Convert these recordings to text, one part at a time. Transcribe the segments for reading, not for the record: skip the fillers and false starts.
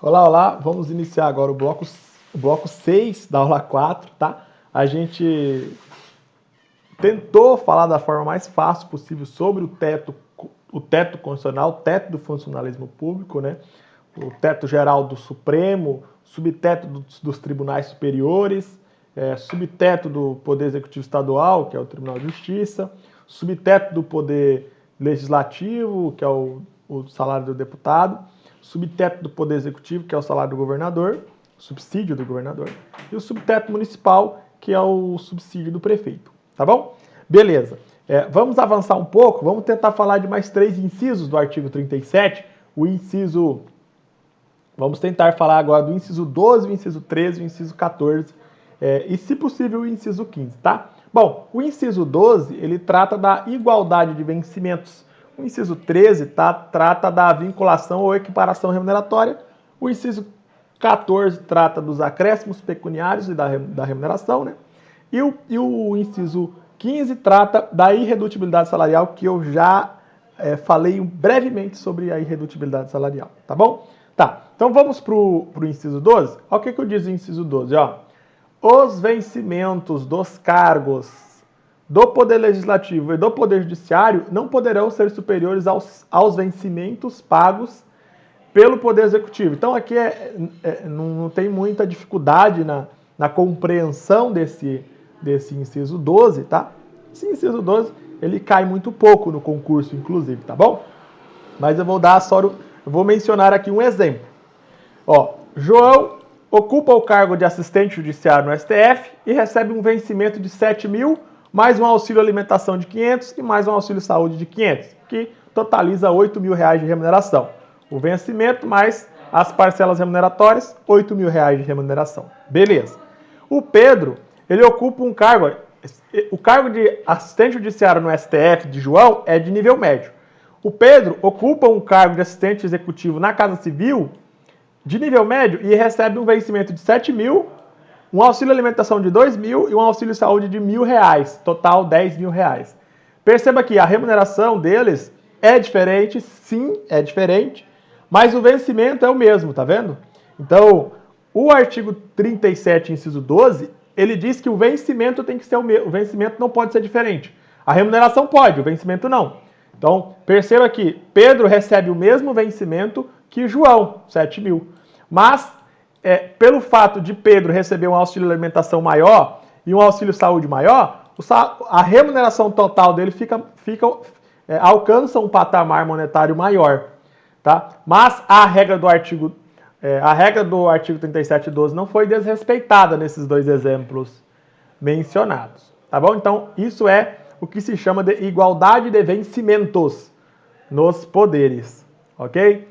Olá, olá. Vamos iniciar agora o bloco 6 da aula 4, tá? A gente tentou falar da forma mais fácil possível sobre o teto constitucional, o teto do funcionalismo público, né? O teto geral do Supremo, subteto dos tribunais superiores, subteto do Poder Executivo Estadual, que é o Tribunal de Justiça, subteto do Poder Legislativo, que é o salário do deputado, subteto do Poder Executivo, que é o salário do governador, subsídio do governador, e o subteto municipal, que é o subsídio do prefeito, tá bom? Beleza. Vamos avançar um pouco, vamos tentar falar de mais 3 incisos do artigo 37, Vamos tentar falar agora do inciso 12, o inciso 13, o inciso 14 e, se possível, o inciso 15, tá? Bom, o inciso 12, ele trata da igualdade de vencimentos. O inciso 13 trata da vinculação ou equiparação remuneratória. O inciso 14 trata dos acréscimos pecuniários e da remuneração, né? E o inciso 15 trata da irredutibilidade salarial, que eu já falei brevemente sobre a irredutibilidade salarial, tá bom? Tá, então vamos para o inciso 12. Olha o que eu diz no inciso 12, ó. Os vencimentos dos cargos do Poder Legislativo e do Poder Judiciário não poderão ser superiores aos vencimentos pagos pelo Poder Executivo. Então aqui não tem muita dificuldade na compreensão desse inciso 12, tá? Esse inciso 12, ele cai muito pouco no concurso, inclusive, tá bom? Mas eu vou mencionar aqui um exemplo. Ó, João ocupa o cargo de assistente judiciário no STF e recebe um vencimento de 7 mil, mais um auxílio alimentação de 500 e mais um auxílio saúde de 500, que totaliza 8 mil reais de remuneração. O vencimento mais as parcelas remuneratórias, 8 mil reais de remuneração. Beleza. O Pedro, ele ocupa um cargo, o cargo de assistente judiciário no STF de João é de nível médio. O Pedro ocupa um cargo de assistente executivo na Casa Civil de nível médio e recebe um vencimento de 7 mil, um auxílio alimentação de 2 mil e um auxílio saúde de 1.000 reais, total 10 mil reais. Perceba que a remuneração deles é diferente, sim, é diferente, mas o vencimento é o mesmo, tá vendo? Então, o artigo 37, inciso 12, ele diz que o vencimento tem que ser o mesmo, o vencimento não pode ser diferente. A remuneração pode, o vencimento não. Então, perceba que Pedro recebe o mesmo vencimento que João, 7 mil. Mas, pelo fato de Pedro receber um auxílio alimentação maior e um auxílio saúde maior, a remuneração total dele alcança um patamar monetário maior. Tá? Mas a regra do artigo 37.12 não foi desrespeitada nesses dois exemplos mencionados. Tá bom? Então, isso é o que se chama de igualdade de vencimentos nos poderes. Ok?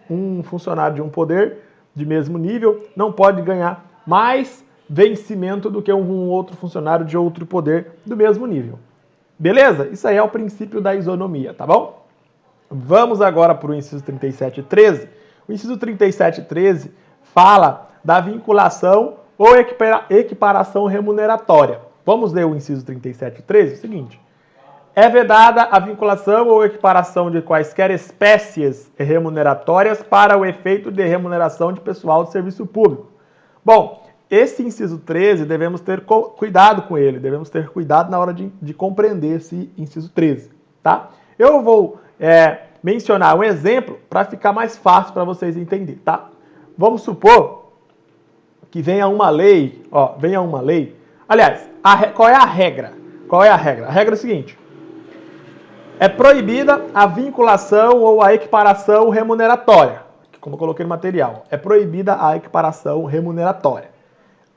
Um funcionário de um poder de mesmo nível não pode ganhar mais vencimento do que um outro funcionário de outro poder do mesmo nível. Beleza? Isso aí é o princípio da isonomia, tá bom? Vamos agora para o inciso 37.13. O inciso 37.13 fala da vinculação ou equiparação remuneratória. Vamos ler o inciso 37.13? É o seguinte. É vedada a vinculação ou equiparação de quaisquer espécies remuneratórias para o efeito de remuneração de pessoal de serviço público. Bom, esse inciso 13, devemos ter cuidado com ele, devemos ter cuidado na hora de compreender esse inciso 13, tá? Eu vou mencionar um exemplo para ficar mais fácil para vocês entenderem, tá? Vamos supor que venha uma lei, Aliás, qual é a regra? Qual é a regra? A regra é a seguinte. É proibida a vinculação ou a equiparação remuneratória, como eu coloquei no material. É proibida a equiparação remuneratória.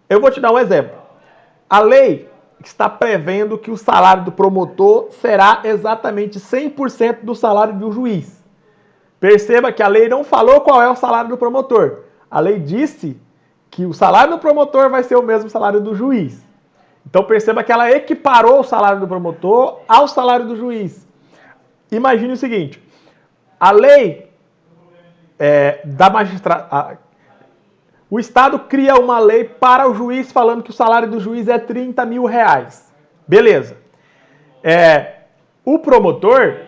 Eu vou te dar um exemplo. A lei está prevendo que o salário do promotor será exatamente 100% do salário do juiz. Perceba que a lei não falou qual é o salário do promotor. A lei disse que o salário do promotor vai ser o mesmo salário do juiz. Então perceba que ela equiparou o salário do promotor ao salário do juiz. Imagine o seguinte, a lei da magistratura, o Estado cria uma lei para o juiz falando que o salário do juiz é 30 mil reais. Beleza. O promotor,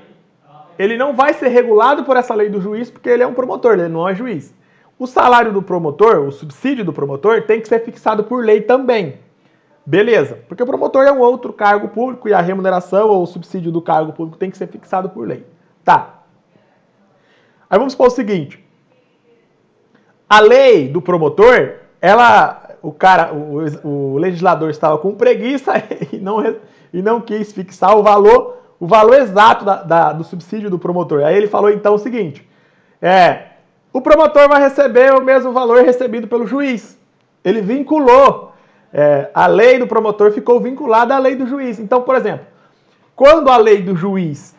ele não vai ser regulado por essa lei do juiz porque ele é um promotor, ele não é juiz. O salário do promotor, o subsídio do promotor, tem que ser fixado por lei também. Beleza, porque o promotor é um outro cargo público e a remuneração ou o subsídio do cargo público tem que ser fixado por lei. Tá. Aí vamos supor o seguinte. A lei do promotor, o legislador estava com preguiça e não quis fixar o valor exato do subsídio do promotor. Aí ele falou então o seguinte, o promotor vai receber o mesmo valor recebido pelo juiz. Ele vinculou, a lei do promotor ficou vinculada à lei do juiz. Então, por exemplo, quando a lei do juiz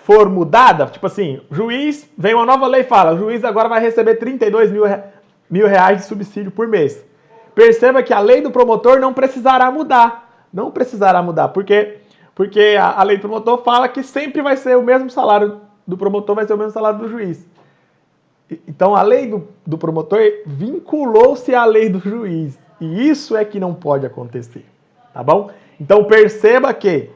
for mudada, tipo assim, juiz, vem uma nova lei e fala, o juiz agora vai receber 32 mil reais de subsídio por mês. Perceba que a lei do promotor não precisará mudar. Não precisará mudar, porque a lei do promotor fala que sempre vai ser o mesmo salário do promotor, vai ser o mesmo salário do juiz. Então a lei do promotor vinculou-se à lei do juiz. E isso é que não pode acontecer. Tá bom? Então perceba que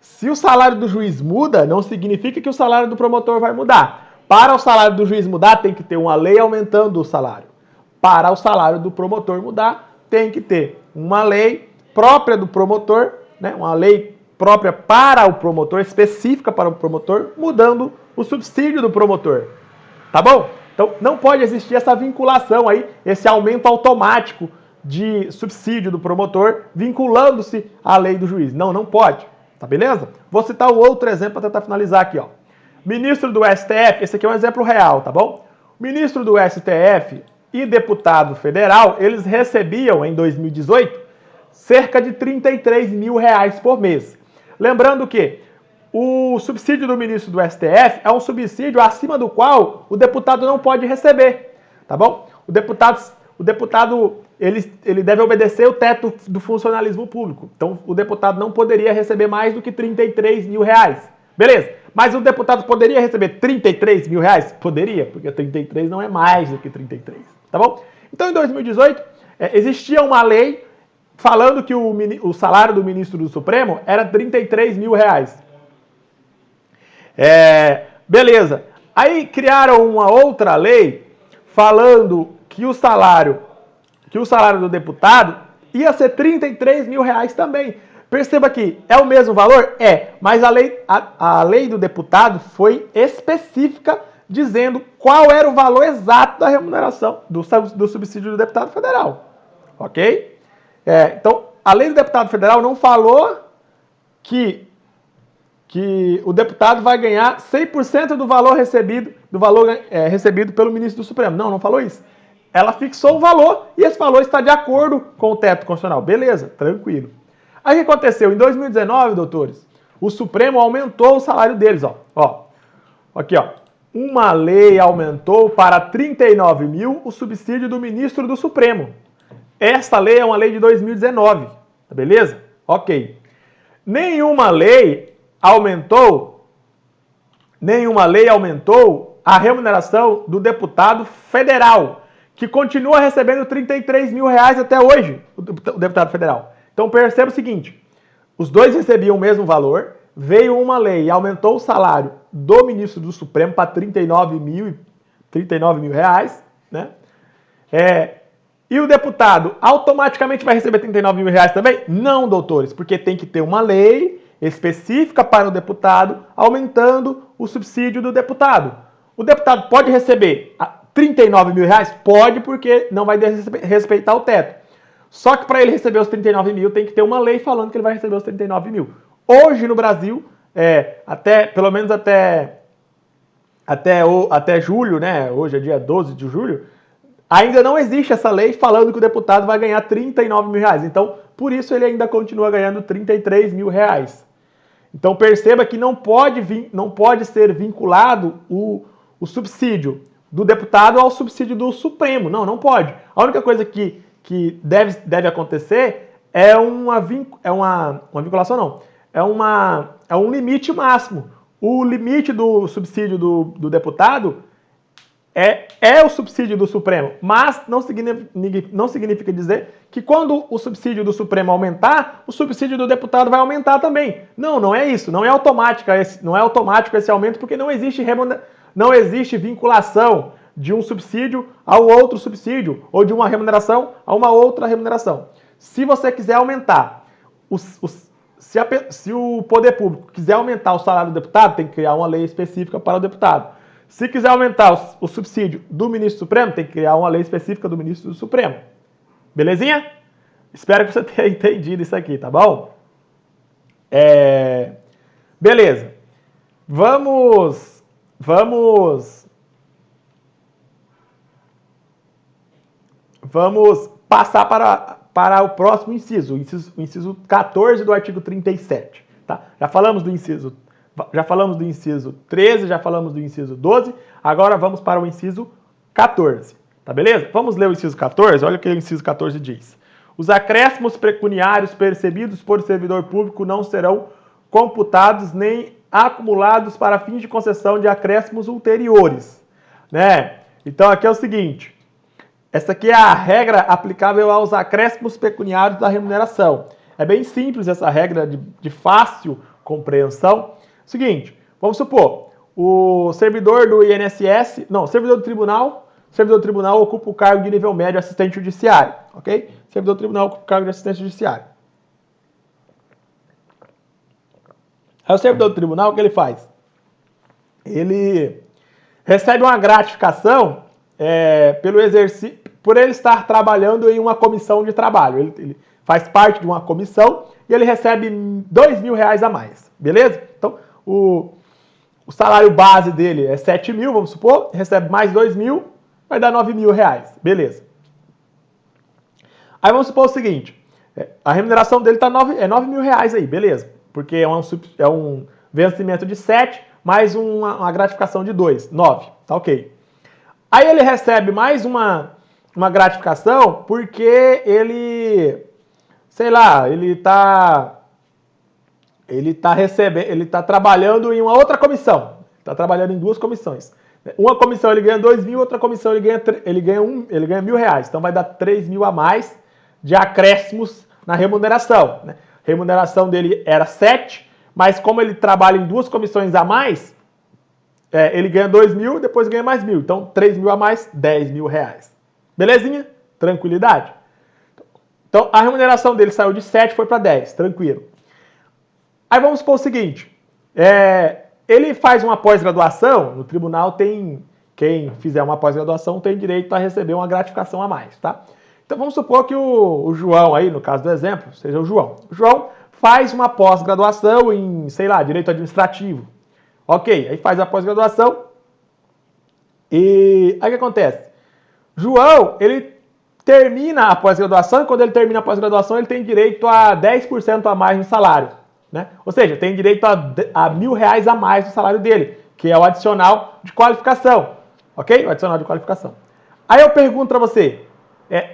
se o salário do juiz muda, não significa que o salário do promotor vai mudar. Para o salário do juiz mudar, tem que ter uma lei aumentando o salário. Para o salário do promotor mudar, tem que ter uma lei própria do promotor, né? Uma lei própria para o promotor, específica para o promotor, mudando o subsídio do promotor. Tá bom? Então não pode existir essa vinculação aí, esse aumento automático de subsídio do promotor, vinculando-se à lei do juiz. Não pode. Tá beleza? Vou citar um outro exemplo para tentar finalizar aqui, ó. Ministro do STF, esse aqui é um exemplo real, tá bom? O ministro do STF e deputado federal, eles recebiam em 2018 cerca de 33 mil reais por mês. Lembrando que o subsídio do ministro do STF é um subsídio acima do qual o deputado não pode receber, tá bom? O deputado ele deve obedecer o teto do funcionalismo público. Então, o deputado não poderia receber mais do que 33 mil reais. Beleza. Mas o deputado poderia receber 33 mil reais? Poderia, porque 33 não é mais do que 33. Tá bom? Então, em 2018, existia uma lei falando que o salário do ministro do Supremo era 33 mil reais. Beleza. Aí criaram uma outra lei falando que o salário do deputado ia ser 33 mil reais também. Perceba que é o mesmo valor? Mas a lei do deputado foi específica dizendo qual era o valor exato da remuneração do subsídio do deputado federal. Ok? Então, a lei do deputado federal não falou que o deputado vai ganhar 100% do valor recebido pelo ministro do Supremo. Não falou isso. Ela fixou o valor e esse valor está de acordo com o teto constitucional. Beleza, tranquilo. Aí o que aconteceu? Em 2019, doutores, o Supremo aumentou o salário deles. Aqui, uma lei aumentou para 39 mil o subsídio do ministro do Supremo. Esta lei é uma lei de 2019, tá beleza? Ok. Nenhuma lei aumentou a remuneração do deputado federal, que continua recebendo 33 mil reais até hoje, o deputado federal. Então perceba o seguinte, os dois recebiam o mesmo valor, veio uma lei e aumentou o salário do ministro do Supremo para 39 mil reais, né? E o deputado automaticamente vai receber 39 mil reais também? Não, doutores, porque tem que ter uma lei específica para o deputado aumentando o subsídio do deputado. O deputado pode receber 39 mil reais? Pode, porque não vai respeitar o teto. Só que para ele receber os 39 mil, tem que ter uma lei falando que ele vai receber os 39 mil. Hoje no Brasil, pelo menos até julho, né? Hoje é dia 12 de julho, ainda não existe essa lei falando que o deputado vai ganhar 39 mil reais. Então, por isso ele ainda continua ganhando 33 mil reais. Então perceba que não pode ser vinculado o subsídio do deputado ao subsídio do Supremo. Não pode. A única coisa que deve acontecer é uma vinculação, não. É um limite máximo. O limite do subsídio do deputado é o subsídio do Supremo, mas não significa dizer que quando o subsídio do Supremo aumentar, o subsídio do deputado vai aumentar também. Não é isso. Não é automático esse aumento, porque não existe vinculação de um subsídio ao outro subsídio, ou de uma remuneração a uma outra remuneração. Se você quiser aumentar, se o poder público quiser aumentar o salário do deputado, tem que criar uma lei específica para o deputado. Se quiser aumentar o subsídio do ministro Supremo, tem que criar uma lei específica do ministro do Supremo. Belezinha? Espero que você tenha entendido isso aqui, tá bom? Beleza. Vamos passar para o próximo inciso, o inciso 14 do artigo 37. Tá? Já falamos do inciso 13, já falamos do inciso 12, agora vamos para o inciso 14. Tá beleza? Vamos ler o inciso 14? Olha o que o inciso 14 diz. Os acréscimos pecuniários percebidos por servidor público não serão computados nem acumulados para fins de concessão de acréscimos ulteriores. Né? Então aqui é o seguinte, essa aqui é a regra aplicável aos acréscimos pecuniários da remuneração. É bem simples essa regra de fácil compreensão. Seguinte, vamos supor, o servidor do INSS, não, servidor do tribunal ocupa o cargo de nível médio assistente judiciário, ok? Servidor do tribunal ocupa o cargo de assistente judiciário. Aí o servidor do tribunal, o que ele faz? Ele recebe uma gratificação por ele estar trabalhando em uma comissão de trabalho. Ele faz parte de uma comissão e ele recebe R$2.000 a mais, beleza? Então, o salário base dele é 7 mil, vamos supor, recebe mais 2 mil, vai dar R$9.000, beleza. Aí vamos supor o seguinte, a remuneração dele tá R$9.000 aí, beleza, porque é um vencimento de 7 mais uma gratificação de 2, 9, tá ok. Aí ele recebe mais uma gratificação porque ele, sei lá, ele tá trabalhando em uma outra comissão. Está trabalhando em duas comissões. Uma comissão ele ganha 2 mil, outra comissão ele ganha R$1.000. Então vai dar 3 mil a mais de acréscimos na remuneração. Né? A remuneração dele era 7, mas como ele trabalha em duas comissões a mais, ele ganha 2 mil, depois ganha mais 1.000. Então 3 mil a mais, R$10.000. Belezinha? Tranquilidade? Então a remuneração dele saiu de 7, foi para 10, tranquilo. Aí vamos supor o seguinte, ele faz uma pós-graduação, no tribunal quem fizer uma pós-graduação tem direito a receber uma gratificação a mais, tá? Então vamos supor que o João aí, no caso do exemplo, seja o João. O João faz uma pós-graduação em, sei lá, direito administrativo. Ok, aí faz a pós-graduação e aí o que acontece? João, ele termina a pós-graduação e quando ele termina a pós-graduação ele tem direito a 10% a mais no salário. Né? Ou seja, tem direito a R$1.000 a mais no salário dele, que é o adicional de qualificação. Ok? O adicional de qualificação. Aí eu pergunto para você,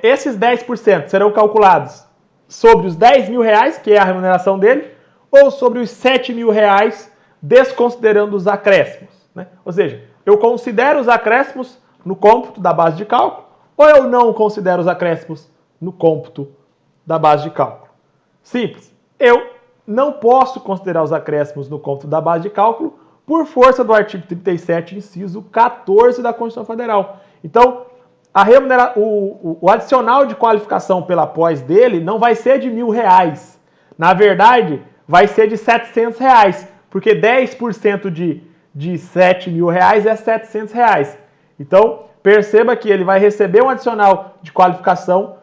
esses 10% serão calculados sobre os R$10.000, que é a remuneração dele, ou sobre os R$7.000, desconsiderando os acréscimos? Né? Ou seja, eu considero os acréscimos no cômputo da base de cálculo, ou eu não considero os acréscimos no cômputo da base de cálculo? Simples. Eu não posso considerar os acréscimos no cômputo da base de cálculo por força do artigo 37, inciso 14 da Constituição Federal. Então, o adicional de qualificação pela pós dele não vai ser de R$1.000. Na verdade, vai ser de R$700, porque 10% de R$7.000 é R$700. Então, perceba que ele vai receber um adicional de qualificação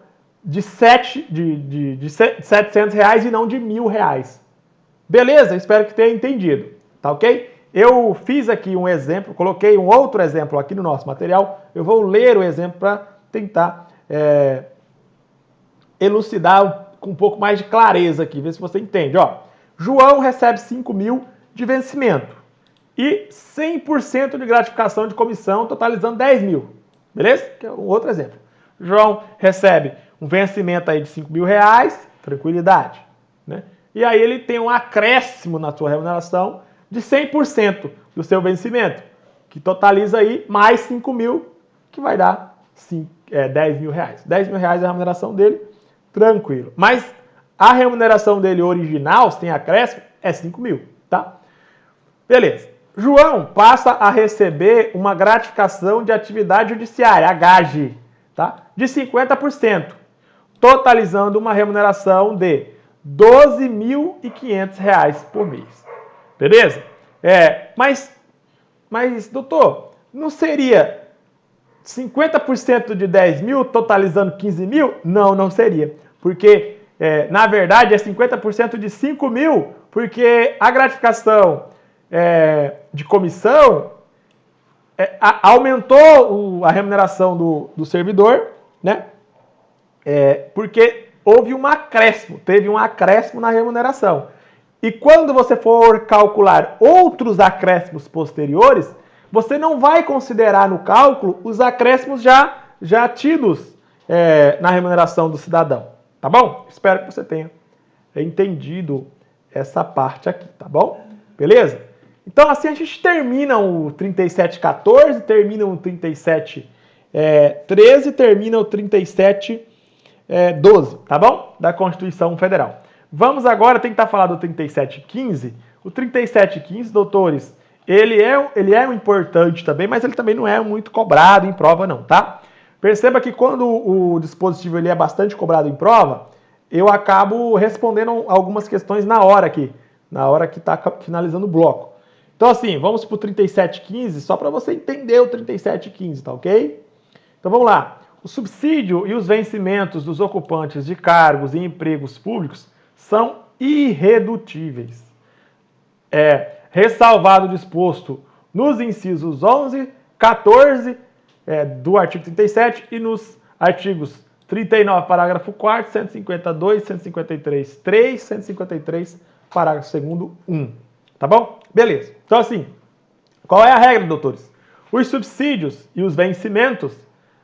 de R$700 e não de R$1.000. Beleza? Espero que tenha entendido. Tá ok? Eu fiz aqui um exemplo, coloquei um outro exemplo aqui no nosso material. Eu vou ler o exemplo para tentar elucidar com um pouco mais de clareza aqui, ver se você entende. Ó, João recebe 5 mil de vencimento e 100% de gratificação de comissão, totalizando 10 mil. Beleza? Que é um outro exemplo. João recebe um vencimento aí de R$5.000, tranquilidade, né? E aí ele tem um acréscimo na sua remuneração de 100% do seu vencimento, que totaliza aí mais 5 mil, que vai dar R$10.000. R$10.000 é a remuneração dele, tranquilo. Mas a remuneração dele original, sem acréscimo, é 5 mil, tá? Beleza. João passa a receber uma gratificação de atividade judiciária, a GAGE, tá? De 50%, totalizando uma remuneração de R$ 12.500 por mês. Beleza? Mas, doutor, não seria 50% de 10 mil totalizando 15 mil? Não, não seria. Porque, na verdade, é 50% de 5 mil, porque a gratificação de comissão aumentou a remuneração do servidor, né? Porque houve um acréscimo, teve um acréscimo na remuneração. E quando você for calcular outros acréscimos posteriores, você não vai considerar no cálculo os acréscimos já tidos na remuneração do cidadão, tá bom? Espero que você tenha entendido essa parte aqui, tá bom? Beleza? Então, assim a gente termina o 3714, termina o 3713, termina o 3712, tá bom? Da Constituição Federal. Vamos agora tentar falar do 3715. O 3715, doutores, ele é um importante também, mas ele também não é muito cobrado em prova não, tá? Perceba que quando o dispositivo ele é bastante cobrado em prova, eu acabo respondendo algumas questões na hora que está finalizando o bloco. Então assim, vamos para o 3715, só para você entender o 3715, tá ok? Então vamos lá. O subsídio e os vencimentos dos ocupantes de cargos e empregos públicos são irredutíveis. Ressalvado o disposto nos incisos 11, 14 do artigo 37 e nos artigos 39, parágrafo 4º, 152, 153, 3, 153, parágrafo 2º, 1. Tá bom? Beleza. Então assim, qual é a regra, doutores? Os subsídios e os vencimentos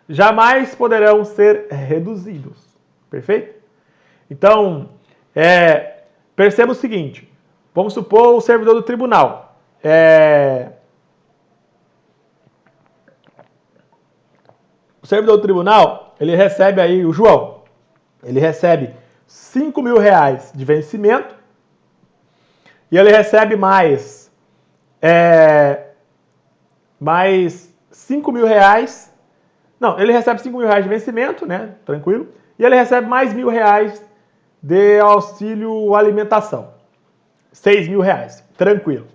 jamais poderão ser reduzidos. Perfeito? Então, perceba o seguinte. Vamos supor o servidor do tribunal. O servidor do tribunal, ele recebe aí, o João, ele recebe R$ 5.000 de vencimento e ele recebe mais R$ 5.000. Não, ele recebe R$ 5.000 de vencimento, né? Tranquilo. E ele recebe mais R$ 1.000 de auxílio alimentação. R$ 6.000. Tranquilo.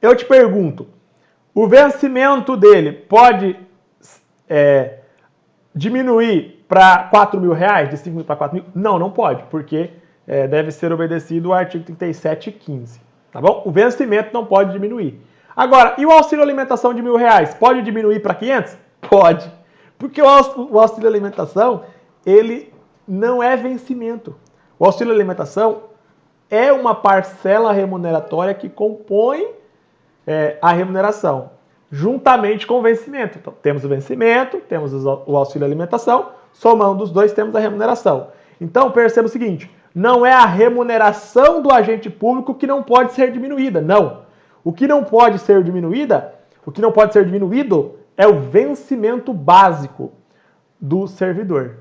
Eu te pergunto, o vencimento dele pode diminuir para R$ 4.000, de 5.000 para 4.000? Não, não pode, porque deve ser obedecido o artigo 3715. Tá bom? O vencimento não pode diminuir. Agora, e o auxílio alimentação de R$ 1.000? Pode diminuir para 500? Pode. Porque o auxílio alimentação, ele não é vencimento. O auxílio alimentação é uma parcela remuneratória que compõe a remuneração, juntamente com o vencimento. Então, temos o vencimento, temos o auxílio alimentação, somando os dois, temos a remuneração. Então, perceba o seguinte, não é a remuneração do agente público que não pode ser diminuída, não. O que não pode ser diminuído é o vencimento básico do servidor.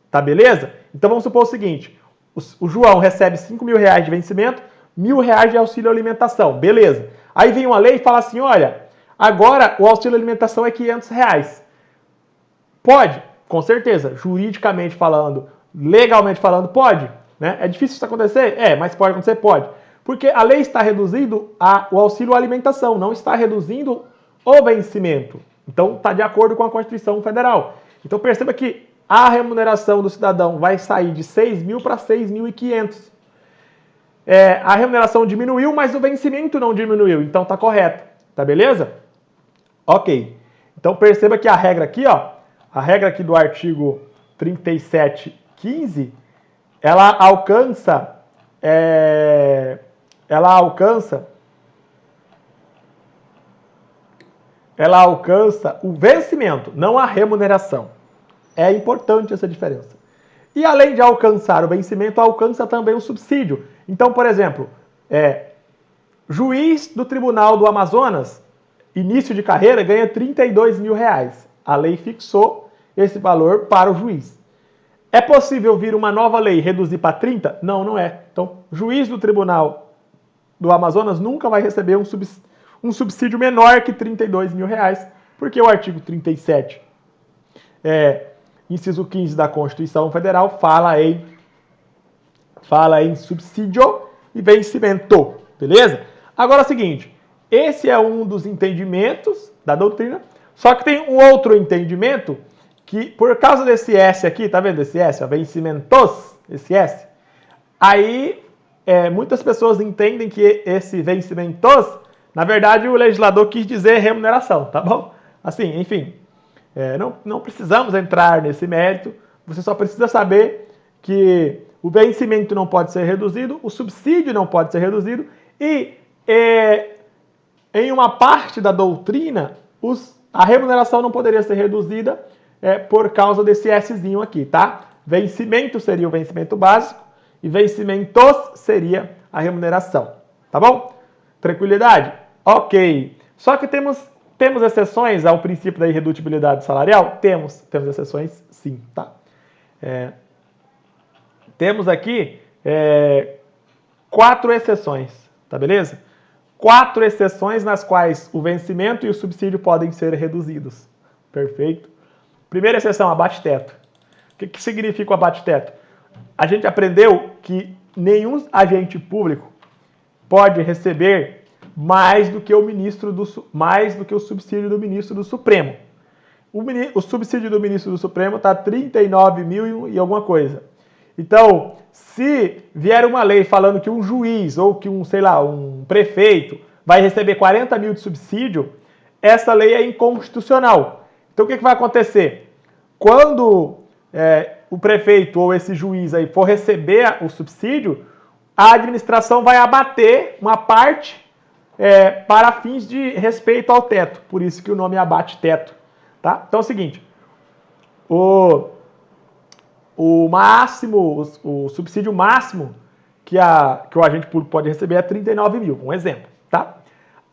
Tá beleza? Então vamos supor o seguinte, o João recebe R$ 5.000 de vencimento, R$ 1.000 de auxílio alimentação, beleza. Aí vem uma lei e fala assim, olha, agora o auxílio alimentação é R$ 500. Pode? Com certeza. Juridicamente falando, legalmente falando, pode. Né? É difícil isso acontecer? Mas pode acontecer? Pode. Porque a lei está reduzindo o auxílio alimentação, não está reduzindo o vencimento. Então está de acordo com a Constituição Federal. Então perceba que a remuneração do cidadão vai sair de 6.000 para 6.500. A remuneração diminuiu, mas o vencimento não diminuiu. Então tá correto. Tá beleza? Ok. Então perceba que a regra aqui, ó, a regra aqui do artigo 3715, ela alcança o vencimento, não a remuneração. É importante essa diferença. E além de alcançar o vencimento, alcança também o subsídio. Então, por exemplo, juiz do Tribunal do Amazonas, início de carreira, ganha R$ 32.000. A lei fixou esse valor para o juiz. É possível vir uma nova lei e reduzir para 30? Não, não é. Então, juiz do Tribunal do Amazonas nunca vai receber um subsídio menor que R$32 mil, porque o artigo 37, inciso 15 da Constituição Federal, fala em subsídio e vencimento, beleza? Agora é o seguinte, esse é um dos entendimentos da doutrina, só que tem um outro entendimento que, por causa desse S aqui, tá vendo esse S, vencimentos, esse S, aí muitas pessoas entendem que esse vencimentos, na verdade o legislador quis dizer remuneração, tá bom? Assim, enfim, não precisamos entrar nesse mérito, você só precisa saber que o vencimento não pode ser reduzido, o subsídio não pode ser reduzido e em uma parte da doutrina a remuneração não poderia ser reduzida por causa desse Szinho aqui, tá? Vencimento seria o vencimento básico e vencimentos seria a remuneração, tá bom? Tranquilidade? Ok. Só que temos exceções ao princípio da irredutibilidade salarial? Temos exceções sim, tá? Temos aqui 4 exceções, tá beleza? 4 exceções nas quais o vencimento e o subsídio podem ser reduzidos. Perfeito? Primeira exceção, abate-teto. O que significa o abate-teto? A gente aprendeu que nenhum agente público pode receber mais do que o subsídio do ministro do Supremo. O subsídio do ministro do Supremo está 39 mil e alguma coisa. Então, se vier uma lei falando que um juiz ou que um prefeito vai receber 40 mil de subsídio, essa lei é inconstitucional. Então, o que vai acontecer? Quando o prefeito ou esse juiz aí for receber o subsídio, a administração vai abater uma parte para fins de respeito ao teto. Por isso que o nome é abate-teto. Tá? Então é o seguinte, o subsídio máximo que o agente público pode receber é 39 mil, um exemplo, tá?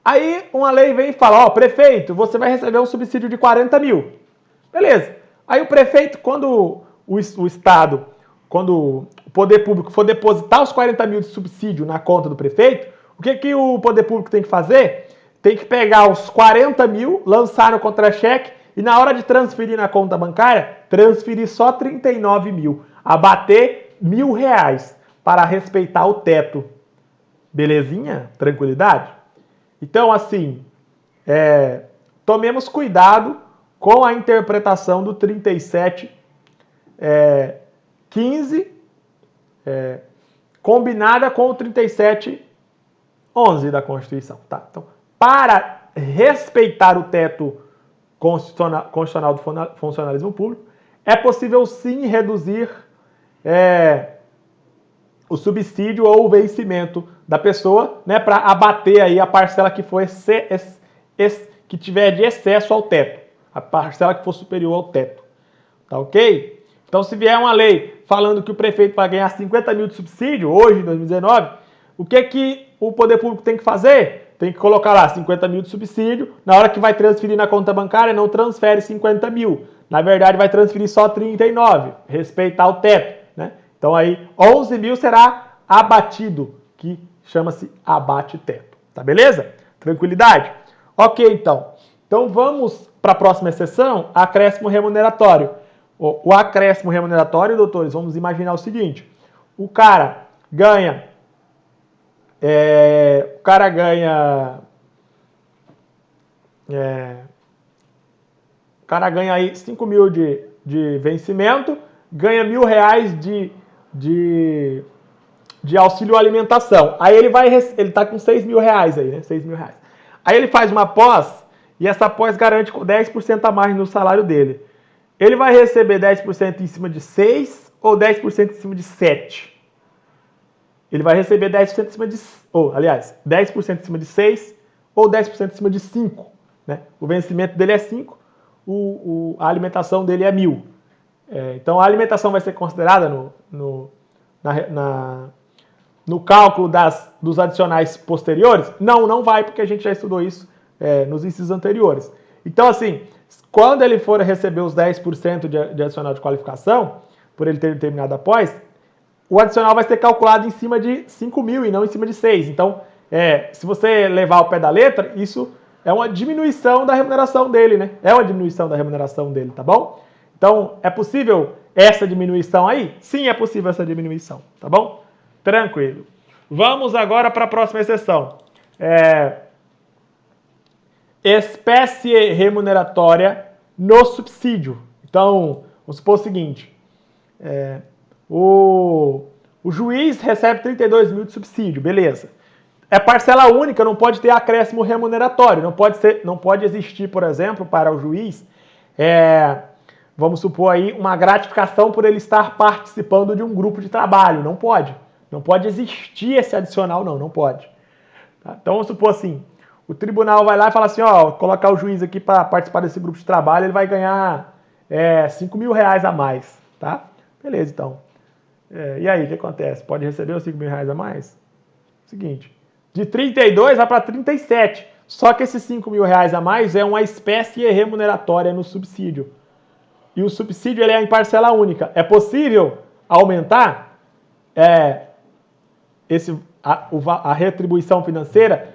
Aí uma lei vem e fala, prefeito, você vai receber um subsídio de 40 mil. Beleza. Aí o prefeito, quando o Estado, quando o poder público for depositar os 40 mil de subsídio na conta do prefeito, o que o poder público tem que fazer? Tem que pegar os 40 mil, lançar no contra-cheque, e na hora de transferir na conta bancária, transferir só 39 mil. Abater R$1.000 para respeitar o teto. Belezinha? Tranquilidade? Então, assim, tomemos cuidado com a interpretação do 37.15, combinada com o 37.11 da Constituição. Tá? Então, para respeitar o teto constitucional do funcionalismo público, é possível sim reduzir o subsídio ou o vencimento da pessoa, né, para abater aí a parcela que for que tiver de excesso ao teto, a parcela que for superior ao teto. Tá ok? Então, se vier uma lei falando que o prefeito vai ganhar 50 mil de subsídio, hoje, em 2019, o que o poder público tem que fazer? Tem que colocar lá 50 mil de subsídio, na hora que vai transferir na conta bancária, não transfere 50 mil. Na verdade, vai transferir só 39, respeitar o teto, né? Então aí, 11 mil será abatido, que chama-se abate-teto. Tá beleza? Tranquilidade? Ok, então. Então vamos para a próxima exceção, acréscimo remuneratório. O acréscimo remuneratório, doutores, vamos imaginar o seguinte. O cara ganha aí 5 mil de vencimento, ganha R$1.000 de auxílio alimentação. Aí ele tá com R$6.000 aí, né? R$6.000. Aí ele faz uma pós e essa pós garante 10% a mais no salário dele. Ele vai receber 10% em cima de 6 ou 10% em cima de 7? Ele vai receber 10% em cima de... 10% em cima de 6 ou 10% em cima de 5. Né? O vencimento dele é 5, a alimentação dele é 1.000. Então, a alimentação vai ser considerada no cálculo dos adicionais posteriores? Não vai, porque a gente já estudou isso nos incisos anteriores. Então, assim, quando ele for receber os 10% de adicional de qualificação, por ele ter terminado a pós, o adicional vai ser calculado em cima de 5 mil e não em cima de 6. Então, se você levar ao pé da letra, isso é uma diminuição da remuneração dele, né? É uma diminuição da remuneração dele, tá bom? Então, é possível essa diminuição aí? Sim, é possível essa diminuição, tá bom? Tranquilo. Vamos agora para a próxima exceção. Espécie remuneratória no subsídio. Então, vamos supor o seguinte, o juiz recebe 32 mil de subsídio, beleza. É parcela única, não pode ter acréscimo remuneratório, não pode existir, por exemplo, para o juiz, vamos supor aí, uma gratificação por ele estar participando de um grupo de trabalho, não pode. Não pode existir esse adicional, não pode. Tá? Então, vamos supor assim, o tribunal vai lá e fala assim, ó, colocar o juiz aqui para participar desse grupo de trabalho, ele vai ganhar 5 mil reais a mais, tá? Beleza, então. E aí, o que acontece? Pode receber os 5 mil reais a mais? Seguinte, de 32 vai para 37, só que esses 5 mil reais a mais é uma espécie remuneratória no subsídio. E o subsídio ele é em parcela única. É possível aumentar a retribuição financeira,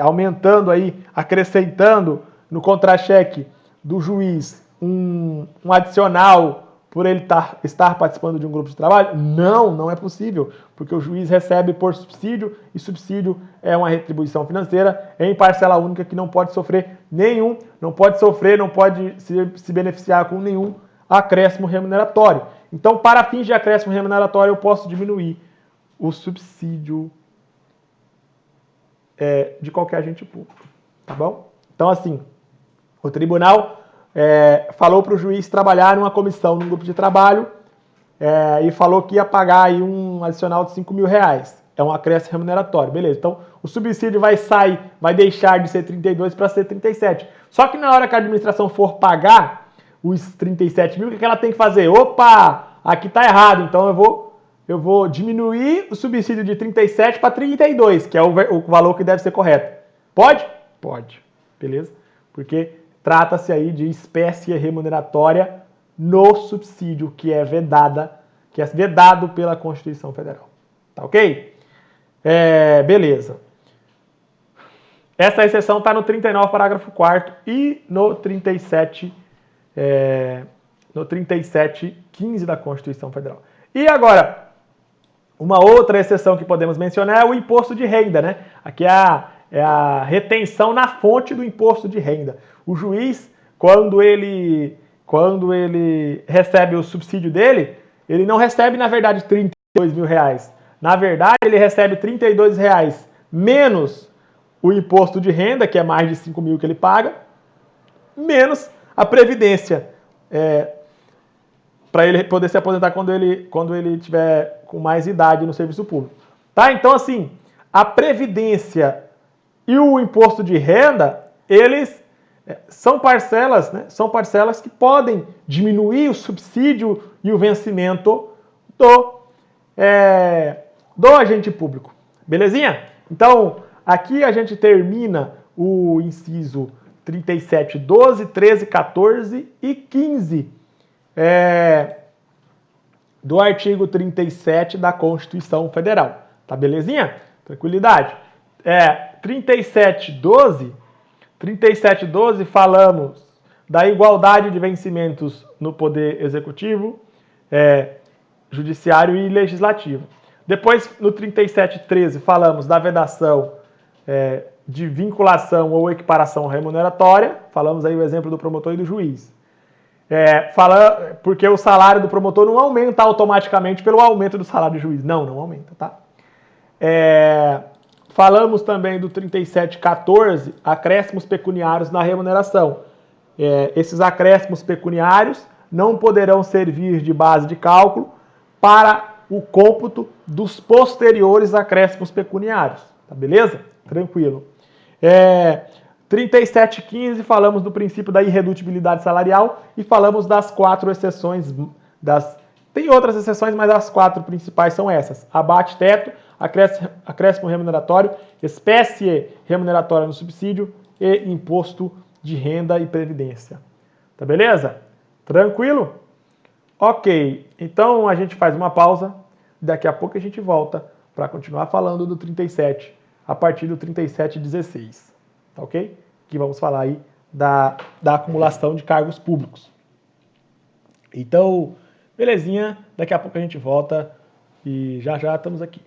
aumentando aí, acrescentando no contra-cheque do juiz um adicional por ele estar participando de um grupo de trabalho? Não é possível, porque o juiz recebe por subsídio, e subsídio é uma retribuição financeira em parcela única que não pode sofrer não pode se beneficiar com nenhum acréscimo remuneratório. Então, para fins de acréscimo remuneratório, eu posso diminuir o subsídio de qualquer agente público, tá bom? Então, assim, o tribunal falou para o juiz trabalhar numa comissão, num grupo de trabalho, e falou que ia pagar aí um adicional de 5 mil reais. É um acréscimo remuneratório, beleza. Então, o subsídio vai deixar de ser 32 para ser 37. Só que na hora que a administração for pagar os 37 mil, o que ela tem que fazer? Opa, aqui tá errado, então eu vou diminuir o subsídio de 37 para 32, que é o valor que deve ser correto. Pode? Pode. Beleza? Porque trata-se aí de espécie remuneratória no subsídio, que é vedado pela Constituição Federal. Tá ok? Beleza. Essa exceção está no 39, parágrafo 4º e no 37.15 da Constituição Federal. E agora, uma outra exceção que podemos mencionar é o imposto de renda, né? Aqui é a retenção na fonte do imposto de renda. O juiz, quando ele recebe o subsídio dele, ele não recebe, na verdade, 32 mil reais. Na verdade, ele recebe 32 reais menos o imposto de renda, que é mais de 5 mil que ele paga, menos a previdência, para ele poder se aposentar quando ele tiver com mais idade no serviço público. Tá? Então, assim, a previdência e o imposto de renda, eles são parcelas, né? São parcelas que podem diminuir o subsídio e o vencimento do agente público. Belezinha? Então, aqui a gente termina o inciso 37, 12, 13, 14 e 15 do artigo 37 da Constituição Federal. Tá belezinha? Tranquilidade? 37.12 falamos da igualdade de vencimentos no Poder Executivo, Judiciário e Legislativo. Depois, no 37.13, falamos da vedação de vinculação ou equiparação remuneratória. Falamos aí o exemplo do promotor e do juiz. Porque o salário do promotor não aumenta automaticamente pelo aumento do salário do juiz. Não aumenta, tá? Falamos também do 37.14, acréscimos pecuniários na remuneração. Esses acréscimos pecuniários não poderão servir de base de cálculo para o cômputo dos posteriores acréscimos pecuniários. Tá beleza? Tranquilo. 37.15, falamos do princípio da irredutibilidade salarial e falamos das 4 exceções. Tem outras exceções, mas as 4 principais são essas: abate-teto, acréscimo remuneratório, espécie remuneratória no subsídio e imposto de renda e previdência. Tá beleza? Tranquilo? Ok, então a gente faz uma pausa, daqui a pouco a gente volta para continuar falando do 37 a partir do 3716, tá ok? Que vamos falar aí da acumulação de cargos públicos. Então, belezinha, daqui a pouco a gente volta e já já estamos aqui.